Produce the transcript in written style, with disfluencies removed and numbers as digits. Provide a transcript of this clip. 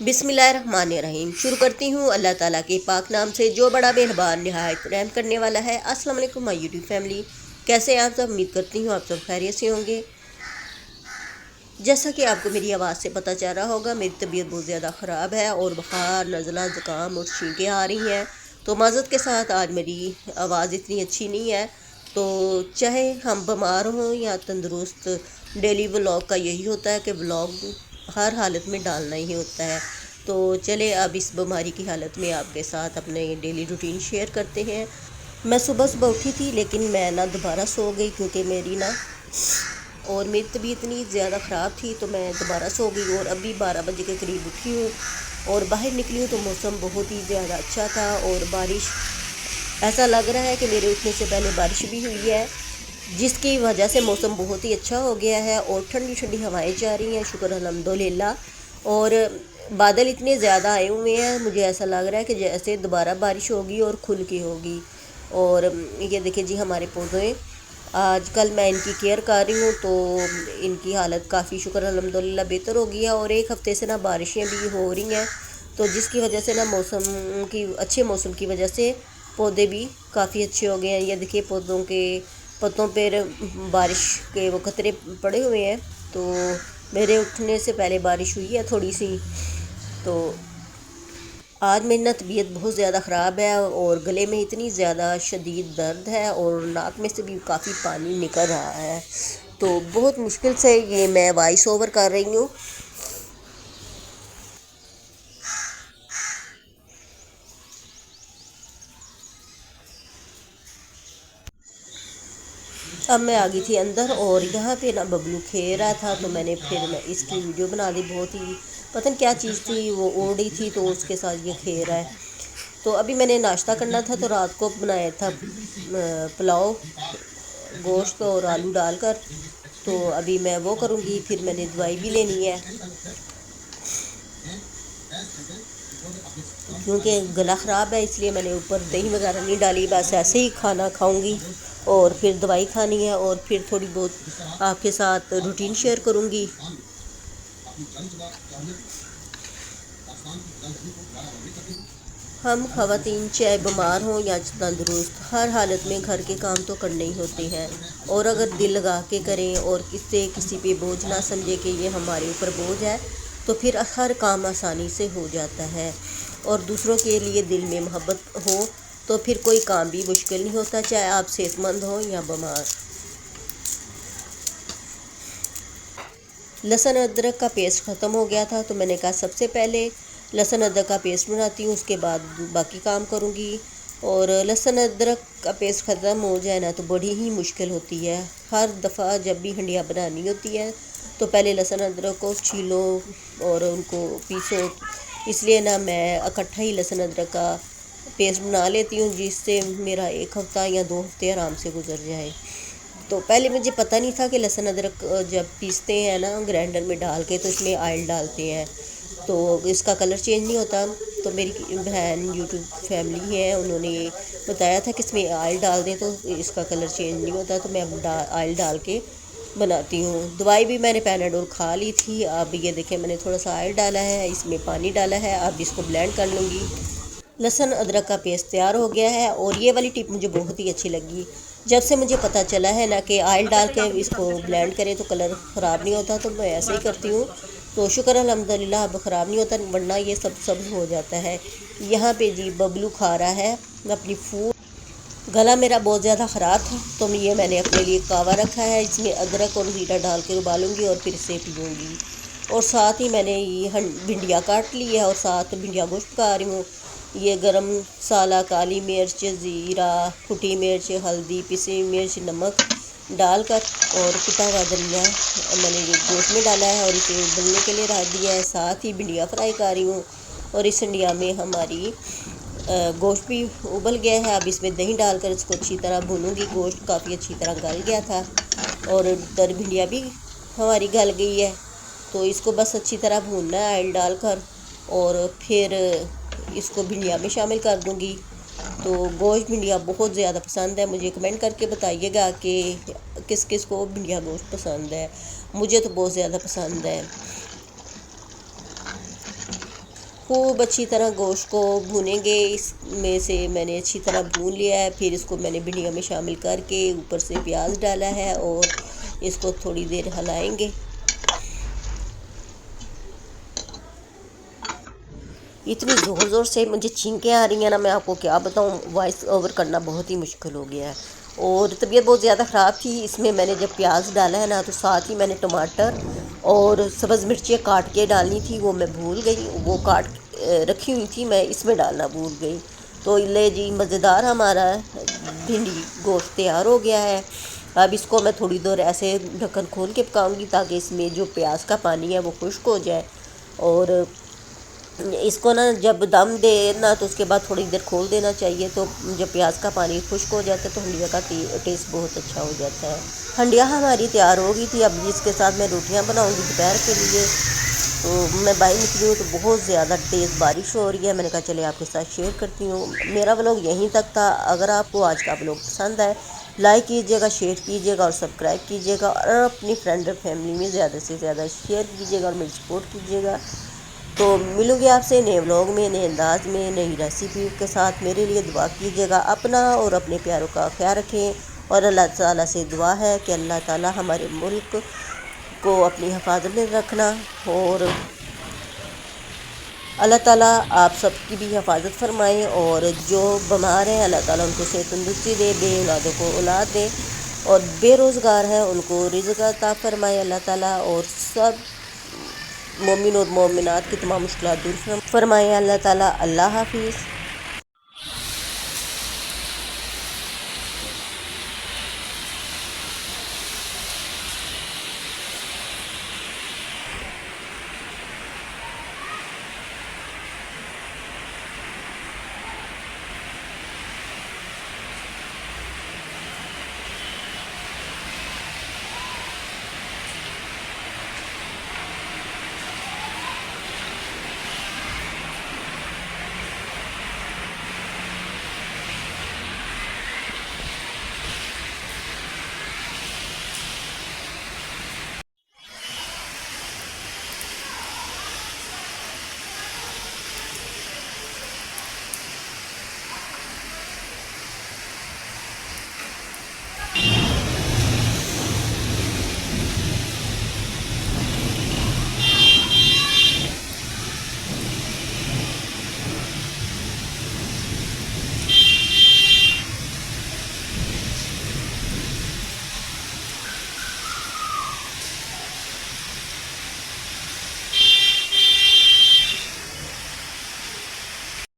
बिस्मिल्लाहिर्रहमानिर्रहीम। शुरू करती हूँ अल्लाह ताला के पाक नाम से जो बड़ा मेहरबान निहायत रहम करने वाला है। अस्सलाम वालेकुम माय यूट्यूब फैमिली, कैसे हैं आप सब? उम्मीद करती हूँ आप सब खैरियत से होंगे। जैसा कि आपको मेरी आवाज़ से पता चल रहा होगा, मेरी तबीयत बहुत ज़्यादा ख़राब है और बुखार, नज़ला, ज़ुकाम और छींकें आ रही हैं। तो माज़रत के साथ आज मेरी आवाज़ इतनी अच्छी नहीं है। तो चाहे हम बीमार हों या तंदुरुस्त, डेली व्लॉग का यही होता है कि व्लॉग हर हालत में डालना ही होता है। तो चले अब इस बीमारी की हालत में आपके साथ अपने डेली रूटीन शेयर करते हैं। मैं सुबह सुबह उठी थी, लेकिन मैं ना दोबारा सो गई क्योंकि मेरी तबीयत इतनी ज़्यादा ख़राब थी। तो मैं दोबारा सो गई और अभी 12 बजे के करीब उठी हूँ और बाहर निकली हूँ तो मौसम बहुत ही ज़्यादा अच्छा था और बारिश, ऐसा लग रहा है कि मेरे उठने से पहले बारिश भी हुई है, जिसकी वजह से मौसम बहुत ही अच्छा हो गया है और ठंडी ठंडी हवाएं जा रही हैं, शुक्र अल्हम्दुलिल्लाह। और बादल इतने ज़्यादा आए हुए हैं, मुझे ऐसा लग रहा है कि जैसे दोबारा बारिश होगी और खुल की होगी। और ये देखिए जी, हमारे पौधे आजकल मैं इनकी केयर कर रही हूँ तो इनकी हालत काफ़ी शुक्र अल्हम्दुलिल्लाह बेहतर हो गई है। और एक हफ़्ते से ना बारिशें भी हो रही हैं, तो जिसकी वजह से ना अच्छे मौसम की वजह से पौधे भी काफ़ी अच्छे हो गए हैं। ये देखिए, पौधों के पत्तों पर बारिश के वो कतरे पड़े हुए हैं। तो मेरे उठने से पहले बारिश हुई है थोड़ी सी। तो आज मेरी ना तबीयत बहुत ज़्यादा ख़राब है और गले में इतनी ज़्यादा शदीद दर्द है और नाक में से भी काफ़ी पानी निकल रहा है। तो बहुत मुश्किल से ये मैं वॉइस ओवर कर रही हूँ। अब मैं आ गई थी अंदर और यहाँ पे ना बबलू खेल रहा था, तो मैं इसकी वीडियो बना दी। बहुत ही पता नहीं क्या चीज़ थी, वो उड़ रही थी तो उसके साथ ये खेल रहा है। तो अभी मैंने नाश्ता करना था, तो रात को बनाया था पुलाव, गोश्त और आलू डालकर। तो अभी मैं वो करूँगी, फिर मैंने दवाई भी लेनी है क्योंकि गला ख़राब है, इसलिए मैंने ऊपर दही वगैरह नहीं डाली। बस ऐसे ही खाना खाऊंगी और फिर दवाई खानी है और फिर थोड़ी बहुत आपके साथ रूटीन शेयर करूँगी। हम ख़वातीन चाहे बीमार हों या तंदुरुस्त, हर हालत में घर के काम तो करने ही होते हैं। और अगर दिल लगा के करें और किसी पे बोझ ना समझे कि ये हमारे ऊपर बोझ है, तो फिर हर काम आसानी से हो जाता है। और दूसरों के लिए दिल में मोहब्बत हो तो फिर कोई काम भी मुश्किल नहीं होता, चाहे आप सेहतमंद हों या बीमार। लहसुन अदरक का पेस्ट ख़त्म हो गया था, तो मैंने कहा सबसे पहले लहसुन अदरक का पेस्ट बनाती हूँ, उसके बाद बाकी काम करूँगी। और लहसुन अदरक का पेस्ट ख़त्म हो जाए ना तो बड़ी ही मुश्किल होती है। हर दफ़ा जब भी हंडिया बनानी होती है तो पहले लहसुन अदरक को छीलो और उनको पीसो, इसलिए ना मैं इकट्ठा ही लहसुन अदरक का पेस्ट बना लेती हूँ, जिससे मेरा 1 हफ़्ता या 2 हफ़्ते आराम से गुजर जाए। तो पहले मुझे पता नहीं था कि लहसुन अदरक जब पीसते हैं ना ग्राइंडर में डाल के, तो इसमें ऑयल डालते हैं तो इसका कलर चेंज नहीं होता। तो मेरी बहन यूट्यूब फैमिली है, उन्होंने बताया था कि इसमें ऑयल डाल दें तो इसका कलर चेंज नहीं होता। तो मैं अब ऑयल डाल के बनाती हूँ। दवाई भी मैंने पैनाडोल खा ली थी। अब ये देखें, मैंने थोड़ा सा ऑयल डाला है, इसमें पानी डाला है, अब इसको ब्लेंड कर लूँगी। लहसुन अदरक का पेस्ट तैयार हो गया है। और ये वाली टिप मुझे बहुत ही अच्छी लगी, जब से मुझे पता चला है ना कि ऑयल डाल के इसको ब्लेंड करें तो कलर ख़राब नहीं होता, तो मैं ऐसे ही करती हूँ। तो शुक्र अल्हम्दुलिल्लाह अब ख़राब नहीं होता, वरना ये सब हो जाता है। यहाँ पे जी बबलू खा रहा है अपनी फूड। गला मेरा बहुत ज़्यादा ख़राब था, तो ये मैंने अपने लिए कावा रखा है, इसमें अदरक और ज़ीरा डाल के उबालूँगी और फिर इसे पीऊँगी। और साथ ही मैंने ये भिंडियाँ काट ली है और साथ भिंडियाँ गोश्त पका रही हूँ। ये गरम मसाला, काली मिर्च, ज़ीरा, कुटी मिर्च, हल्दी, पिसी मिर्च, नमक डालकर और कुटा हुआ धनिया मैंने ये गोश्त में डाला है और इसे उबलने के लिए रख दिया है। साथ ही भिंडियाँ फ्राई कर रही हूँ और इस भिंडिया में हमारी गोश्त भी उबल गया है। अब इसमें दही डालकर इसको अच्छी तरह भूनूंगी। गोश्त काफ़ी अच्छी तरह गल गया था और भिंडिया भी हमारी गल गई है। तो इसको बस अच्छी तरह भूनना है ऑयल डालकर और फिर इसको भिंडिया में शामिल कर दूंगी। तो गोश्त भिंडिया बहुत ज़्यादा पसंद है, मुझे कमेंट करके बताइएगा कि किस किस को भिंडिया गोश्त पसंद है। मुझे तो बहुत ज़्यादा पसंद है। خوب اچھی طرح گوشت کو بھونیں گے. اس میں سے میں نے اچھی طرح بھون لیا ہے. پھر اس کو میں نے بھنڈیوں میں شامل کر کے اوپر سے پیاز ڈالا ہے اور اس کو تھوڑی دیر ہلائیں گے. اتنی زور زور سے مجھے چھینکیں آ رہی ہیں نا، میں آپ کو کیا بتاؤں، وائس اوور کرنا بہت ہی مشکل ہو گیا ہے. اور طبیعت بہت زیادہ خراب تھی. اس میں میں نے جب پیاز ڈالا ہے نا تو ساتھ ہی میں نے ٹماٹر اور سبز مرچیں کاٹ کے ڈالنی تھی، وہ میں بھول گئی. وہ کاٹ رکھی ہوئی تھی، میں اس میں ڈالنا بھول گئی. تو لے جی مزیدار ہمارا بھنڈی گوشت تیار ہو گیا ہے. اب اس کو میں تھوڑی دیر ایسے ڈھکن کھول کے پکاؤں گی تاکہ اس میں جو پیاز کا پانی ہے وہ خشک ہو جائے. اور اس کو نا جب دم دے نا تو اس کے بعد تھوڑی دیر کھول دینا چاہیے. تو جب پیاز کا پانی خشک ہو جاتا ہے تو ہنڈیا کا ٹیسٹ بہت اچھا ہو جاتا ہے. ہنڈیا ہماری تیار ہو گئی تھی. اب اس کے ساتھ میں روٹیاں بناؤں گی دوپہر کے لیے. تو میں باہر نکلی ہوں تو بہت زیادہ تیز بارش ہو رہی ہے. میں نے کہا چلے آپ کے ساتھ شیئر کرتی ہوں. میرا ولاگ یہیں تک تھا. اگر آپ کو آج کا ولاگ پسند آئے لائک کیجیے گا، شیئر کیجیے گا اور سبسکرائب کیجیے گا، اور اپنی فرینڈ اور فیملی میں زیادہ سے زیادہ شیئر کیجیے گا اور میری سپورٹ کیجیے گا. تو ملوں گی آپ سے نئے ولاگ میں، نئے انداز میں، نئی ریسیپی کے ساتھ. میرے لیے دعا کیجیے گا. اپنا اور اپنے پیاروں کا خیال رکھیں. اور اللہ تعالیٰ سے دعا ہے کہ اللہ تعالیٰ ہمارے ملک کو اپنی حفاظت میں رکھنا، اور اللہ تعالیٰ آپ سب کی بھی حفاظت فرمائے. اور جو بیمار ہیں اللہ تعالیٰ ان کو صحت تندرستی دے، بے اولادوں کو اولاد دے، اور بے روزگار ہیں ان کو رزق عطا فرمائے اللہ تعالیٰ. اور سب مومن اور مومنات کی تمام مشکلات دور فرمائے اللہ تعالیٰ. اللہ حافظ.